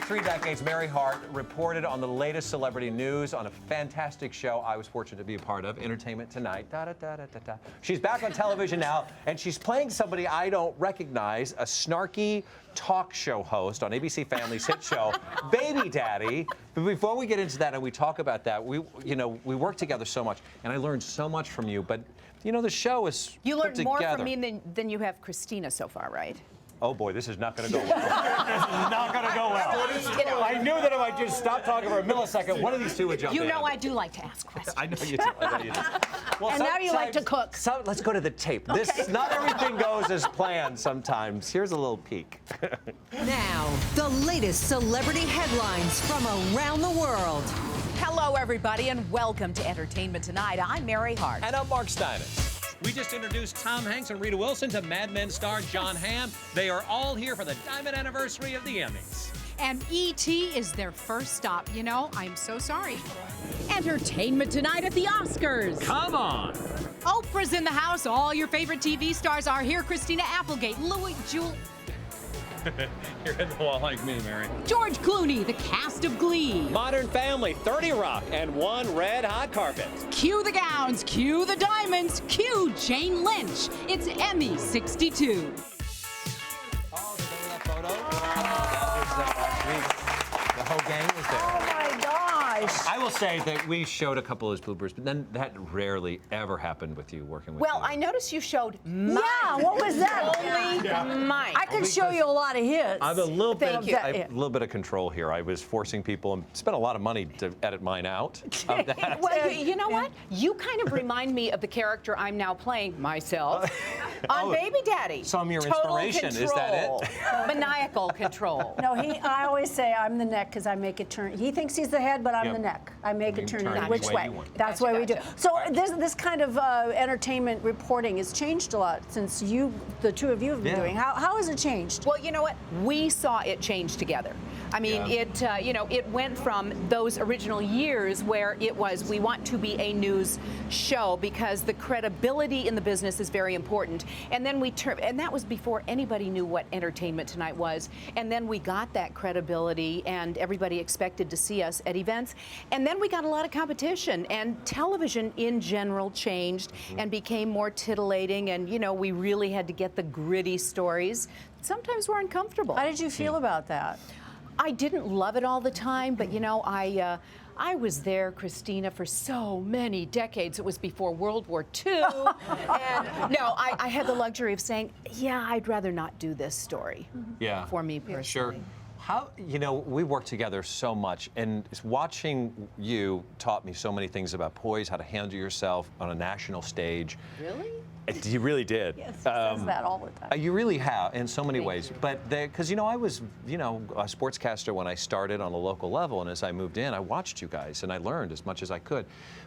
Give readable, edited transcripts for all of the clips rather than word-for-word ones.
3 decades, Mary Hart reported on the latest celebrity news on a fantastic show I was fortunate to be a part of, Entertainment Tonight. Da-da-da-da-da-da. She's back on television now, and she's playing somebody I don't recognize, a snarky talk show host on ABC Family's hit show, Baby Daddy. But before we get into that and we talk about that, we work together so much, and I learned so much from you. But, you know, the show is You learned put more together. from me than you have Christina so far, right? Oh boy, this is not going to go well. This is not going to go well. I knew that if I just stopped talking for a millisecond, one of these two would jump in. You know I do like to ask questions. I know you do. I know you do. Well, And now you like to cook. So let's go to the tape. Okay. This, not everything goes as planned sometimes. Here's a little peek. Now, the latest celebrity headlines from around the world. Hello, everybody, and welcome to Entertainment Tonight. I'm Mary Hart. And I'm Mark Steinitz. We just introduced Tom Hanks and Rita Wilson to Mad Men star John Hamm. They are all here for the diamond anniversary of the Emmys. And E.T. is their first stop. You know, I'm so sorry. Entertainment Tonight at the Oscars. Come on. Oprah's in the house. All your favorite TV stars are here. Christina Applegate, Louis Jewel, You're hitting the wall like me, Mary. George Clooney, the cast of Glee. Modern Family, 30 Rock, and one red hot carpet. Cue the gowns, cue the diamonds, cue Jane Lynch. It's Emmy 62. Oh, remember that photo? That was last week. The whole gang was there. Oh, my gosh. I will say that we showed a couple of those bloopers, but then that rarely ever happened with you working with Well, you. I noticed you showed mine. Yeah, what was that? Only mine. I could show you a lot of hits. I have a little bit, Thank you. a little bit of control here. I was forcing people and spent a lot of money to edit mine out of that. Well, you know what? You kind of remind me of the character I'm now playing myself on Oh, Baby Daddy. so I'm your Total inspiration. Control. Is that it? Maniacal control. No, I always say I'm the neck because I make it turn. He thinks he's the head, but I'm Yep. the neck. I make You it can turn turn in which any way way. you want. That's Gotcha, why we do. gotcha. So this kind of entertainment reporting has changed a lot since the two of you have been Yeah. doing. How has it changed? Well, you know what? We saw it change together. I mean, it went from those original years where it was, we want to be a news show because the credibility in the business is very important. And then and that was before anybody knew what Entertainment Tonight was. And then we got that credibility and everybody expected to see us at events. And then we got a lot of competition and television in general changed and became more titillating. And, we really had to get the gritty stories. Sometimes we're uncomfortable. How did you feel about that? I didn't love it all the time, but I was there, Christina, for so many decades. It was before World War II. And no, I had the luxury of saying, yeah, I'd rather not do this story for me personally. Sure. How, we work together so much, and watching you taught me so many things about poise, how to handle yourself on a national stage. Really? You really did. Yes, he says that all the time. You really have, in so many Thank ways. you. But because, I was, a sportscaster when I started on a local level, and as I moved in, I watched you guys, and I learned as much as I could.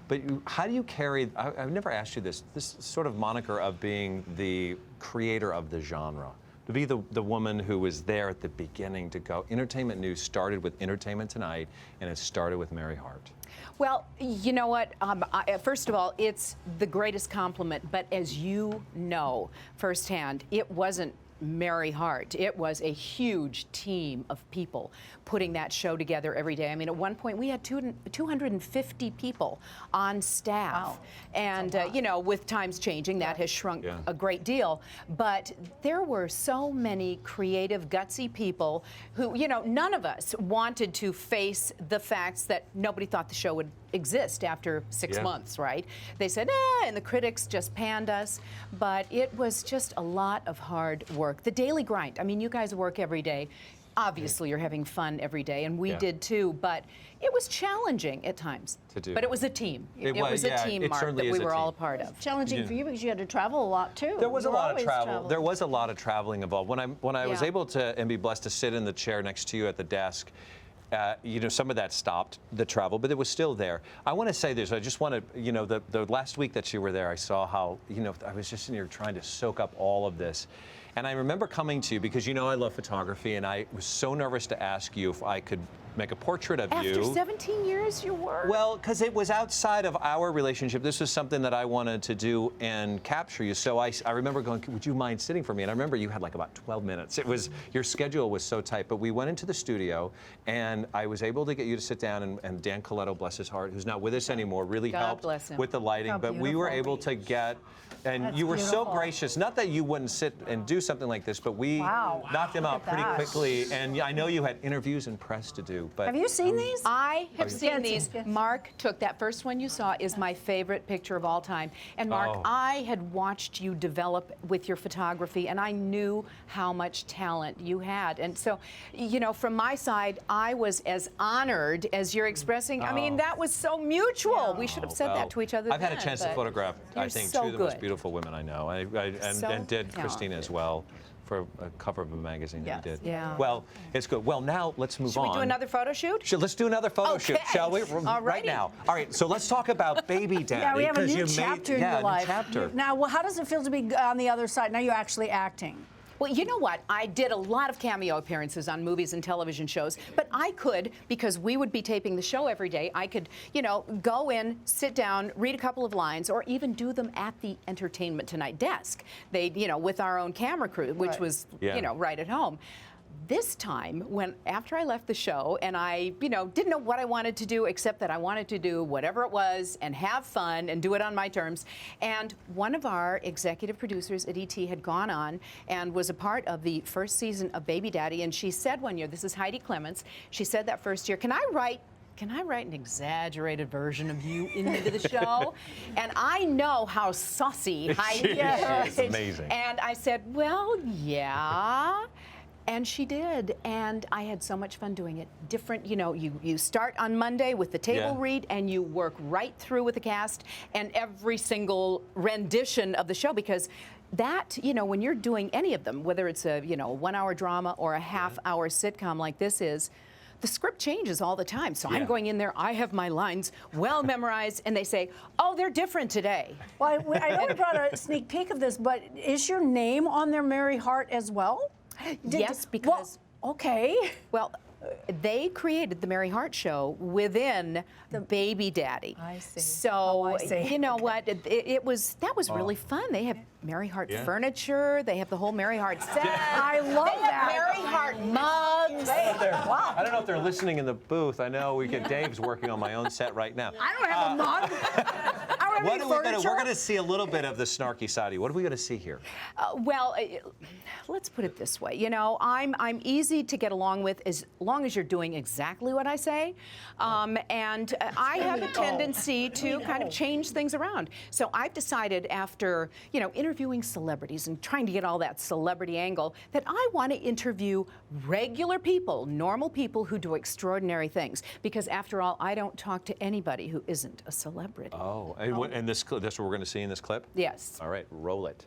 But how do you carry, I've never asked you this sort of moniker of being the creator of the genre? To be the woman who was there at the beginning to go, entertainment news started with Entertainment Tonight, and it started with Mary Hart. Well, you know what? First of all, it's the greatest compliment. But as you know firsthand, it wasn't Mary Hart. It was a huge team of people putting that show together every day. I mean, at one point we had 250 people on staff. Wow. And, with times changing, that has shrunk a great deal. But there were so many creative, gutsy people who, none of us wanted to face the facts that nobody thought the show would exist after 6 months, right? They said, and the critics just panned us. But it was just a lot of hard work. The daily grind. I mean, you guys work every day. Obviously, you're having fun every day, and we did too, but it was challenging at times. To do. But it was a team. It was a was, team, it Mark, certainly that we is a were all a team. part of. Challenging for you because you had to travel a lot too. There was a You were lot of always travel. traveling. There was a lot of traveling involved. When I was able to and be blessed to sit in the chair next to you at the desk, some of that stopped the travel, but it was still there. I want to say this. I just want to, the last week that you were there, I saw how, I was just in here trying to soak up all of this. And I remember coming to you because I love photography, and I was so nervous to ask you if I could make a portrait of you. After 17 years, you were? Well, because it was outside of our relationship. This was something that I wanted to do and capture you. So I remember going, would you mind sitting for me? And I remember you had like about 12 minutes. It was, your schedule was so tight. But we went into the studio, and I was able to get you to sit down, and Dan Coletto, bless his heart, who's not with us anymore, really God helped bless him. with the lighting. But we were able to get, and That's you were so beautiful. gracious. Not that you wouldn't sit and do something like this, but we knocked them out pretty that. quickly. And I know you had interviews and press to do. But Have you seen these? I have seen Yes, these. yes. Mark took that first one you saw is my favorite picture of all time. And Mark, Oh. I had watched you develop with your photography, and I knew how much talent you had. And so, you know, from my side, I was as honored as you're expressing. I mean, that was so mutual. We should have said that to each other. I've had a then, chance to but photograph, I you're think, so two of the most good. beautiful women I know. So And did Christina as talented. well for a cover of a magazine that you Yes. did. Yeah. Well, it's good. Well, now let's move Should on. we do another photo shoot? Let's do another photo shoot, Okay. shall we? All Right righty. now. All right, so let's talk about Baby Daddy. Yeah, we have a 'cause new you chapter made, in your new life. chapter. Now, well, how does it feel to be on the other side? Now you're actually acting. Well, you know what? I did a lot of cameo appearances on movies and television shows, but I could, because we would be taping the show every day, I could, you know, go in, sit down, read a couple of lines, or even do them at the Entertainment Tonight desk. They, you know, with our own camera crew, which Right. was, Yeah. you know, right at home. This time, after I left the show, and I, you know, didn't know what I wanted to do, except that I wanted to do whatever it was and have fun and do it on my terms. And one of our executive producers at ET had gone on and was a part of the first season of Baby Daddy, and she said one year, this is Heidi Clements, she said that first year, can I write an exaggerated version of you into the show? And I know how saucy Heidi is. She's amazing. And I said, well, yeah. And she did, and I had so much fun doing it. Different, you know, you start on Monday with the table Yeah. read, and you work right through with the cast and every single rendition of the show, because that, you know, when you're doing any of them, whether it's a, you know, 1 hour drama or a half-hour sitcom like this is, the script changes all the time. So Yeah. I'm going in there, I have my lines well memorized, and they say, oh, they're different today. Well, I know we brought a sneak peek of this, but is your name on there, Mary Hart, as well? Yes, because... Well, okay. Well, they created the Mary Hart Show within the Baby Daddy. I see. So, Oh, I see. you know what? That was really fun. They have Mary Hart furniture. They have the whole Mary Hart set. I love they that. have Mary Hart mugs. I don't know if they're listening in the booth. I know Dave's working on my own set right now. I don't have a mug. I don't have any furniture. We're gonna see a little bit of the snarky side of you. What are we gonna see here? Well, let's put it this way. You know, I'm easy to get along with as long as you're doing exactly what I say. And I have a tendency to kind of change things around. So I've decided after, you know, interviewing celebrities and trying to get all that celebrity angle that I want to interview regular people, normal people who do extraordinary things. Because after all, I don't talk to anybody who isn't a celebrity. Oh, and this what we're gonna see in this clip? Yes. All right, roll it.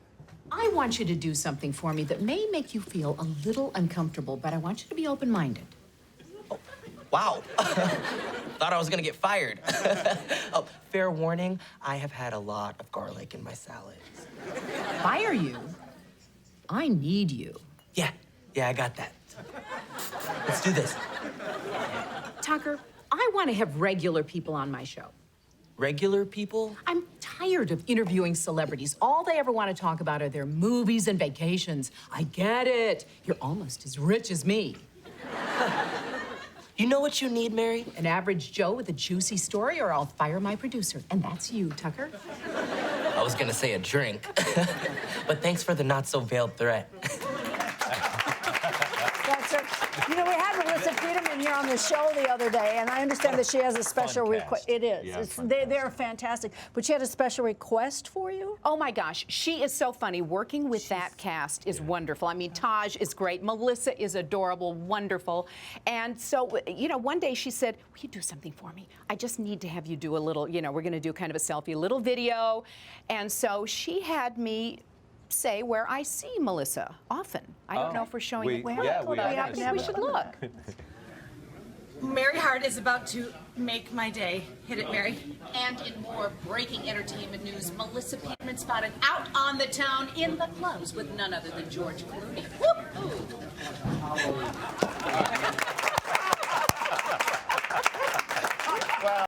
I want you to do something for me that may make you feel a little uncomfortable, but I want you to be open-minded. Wow. Thought I was gonna get fired. Oh, fair warning, I have had a lot of garlic in my salads. Fire you? I need you. Yeah, I got that. Let's do this. Tucker, I want to have regular people on my show. Regular people? I'm tired of interviewing celebrities. All they ever want to talk about are their movies and vacations. I get it. You're almost as rich as me. You know what you need, Mary? An average Joe with a juicy story, or I'll fire my producer. And that's you, Tucker. I was gonna say a drink, but thanks for the not-so-veiled threat. That's right. You know, we had Melissa Peterman here on the show the other day, and I understand that she has a special request. It is. Yeah, they're fantastic. But she had a special request for you? Oh my gosh, she is so funny. Working with that cast is wonderful. I mean, Taj is great. Melissa is adorable, wonderful. And so, you know, one day she said, will you do something for me? I just need to have you do a little, you know, we're going to do kind of a selfie, a little video. And so she had me say where I see Melissa often. I don't know if we're showing it. I think we should look. Mary Hart is about to make my day. Hit it, Mary. And in more breaking entertainment news, Melissa Peterman spotted out on the town in the clubs with none other than George Clooney. Whoop-hoo.